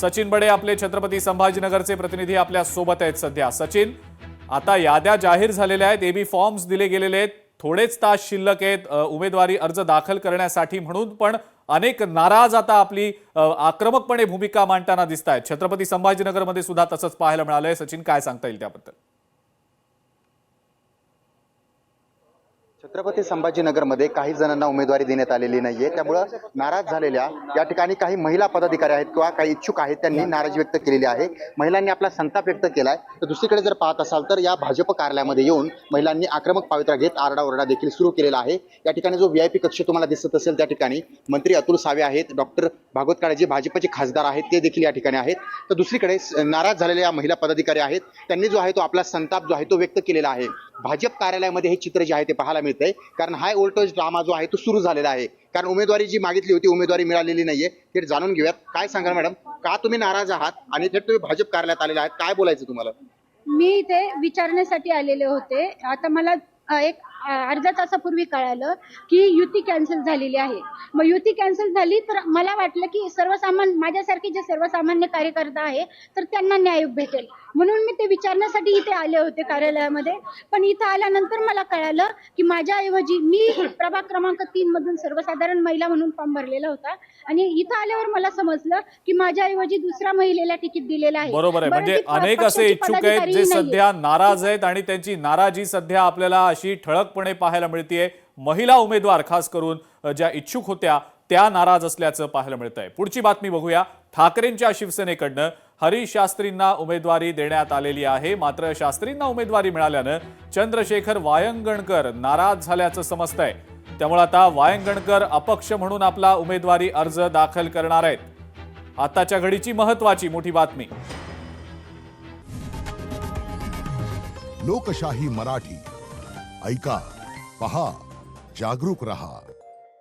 सचिन बडे आपले छत्रपती संभाजीनगरचे प्रतिनिधी आपल्या सोबत आहेत सध्या। सचिन, आता याद्या जाहीर झालेल्या आहेत, एबी फॉर्म्स दिले गेलेले आहेत, थोडेच तास शिल्लक आहेत उमेदवारी अर्ज दाखल करण्यासाठी, म्हणून पण अनेक नाराज आता आपली आक्रमकपणे भूमिका मांडताना दिसत आहेत। छत्रपती संभाजीनगरमध्ये सुद्धा तसंच पाहायला मिळालंय। सचिन, काय सांगता येईल त्याबद्दल? छत्रपती संभाजीनगरमध्ये काही जणांना उमेदवारी देण्यात आलेली नाहीये, त्यामुळे नाराज झालेल्या या ठिकाणी काही महिला पदाधिकारी आहेत किंवा काही इच्छुक आहेत, त्यांनी नाराजी व्यक्त केलेली आहे। महिलांनी आपला संताप व्यक्त केलाय। तर दुसरीकडे जर पाहत असाल तर या भाजप कार्यालयामध्ये येऊन महिलांनी आक्रमक पावित्र्य घेत आरडाओरडा देखील सुरू केलेला आहे। या ठिकाणी जो व्हीआयपी कक्ष तुम्हाला दिसत असेल त्या ठिकाणी मंत्री अतुल सावे आहेत, डॉक्टर भागवत कराड जे भाजपचे खासदार आहेत ते देखील या ठिकाणी आहेत। तर दुसरीकडे नाराज झालेल्या महिला पदाधिकारी आहेत, त्यांनी जो आहे तो आपला संताप जो आहे तो व्यक्त केलेला आहे। भाजप कार्यालयामध्ये हे चित्र जे आहे ते पाहायला मिळतंय, कारण हाय व्होल्टेज ड्रामा जो आहे तो सुरू झालेला आहे। कारण उमेदवारी जी मागितली होती उमेदवारी मिळालेली नाहीये, ते जाणून घेऊयात। काय सांगाल मॅडम, का तुम्ही नाराज आहात आणि थेट तुम्ही भाजप कार्यालयात आलेले आहात, काय बोलायचं तुम्हाला? मी इथे विचारण्यासाठी आलेले होते। आता मला एक अर्ध्या तासापूर्वी कळालं की युती कॅन्सल झालेली आहे। मग युती कॅन्सल झाली तर मला वाटलं की माझ्यासारखे जे सर्वसामान्य कार्यकर्ता आहे तर त्यांना न्याय भेटेल, म्हणून मी ते विचारण्यासाठी इथे आले होते कार्यालयामध्ये। पण इथे आल्यानंतर मला कळालं की माझ्याऐवजी मी प्रभाग क्रमांक 3 मधून सर्वसाधारण महिला म्हणून फॉर्म भरलेला होता आणि इथे आल्यावर मला समजलं की माझ्याऐवजी दुसऱ्या महिलेला तिकीट दिलेलं आहे। बरोबर आहे, म्हणजे अनेक असे इच्छुक आहेत जे सध्या नाराज आहेत आणि त्यांची नाराजी सध्या आपल्याला अशी ठळकपणे पाहायला मिळते। महिला उमेदवार खास करून ज्या इच्छुक होत्या त्या नाराज असल्याचं पाहायला मिळतंय। पुढची बातमी बघूया। ठाकरेंच्या शिवसेनेकडनं हरीश शास्त्रींना उमेदवारी देण्यात आलेली आहे, मात्र शास्त्रींना उमेदवारी मिळाल्यानं चंद्रशेखर वायंगणकर नाराज झाल्याचं समजतंय। त्यामुळे आता वायंगणकर अपक्ष म्हणून आपला उमेदवारी अर्ज दाखल करणार आहेत। आताच्या घडीची महत्त्वाची मोठी बातमी। लोकशाही मराठी ऐका, पहा, जागरूक रहा।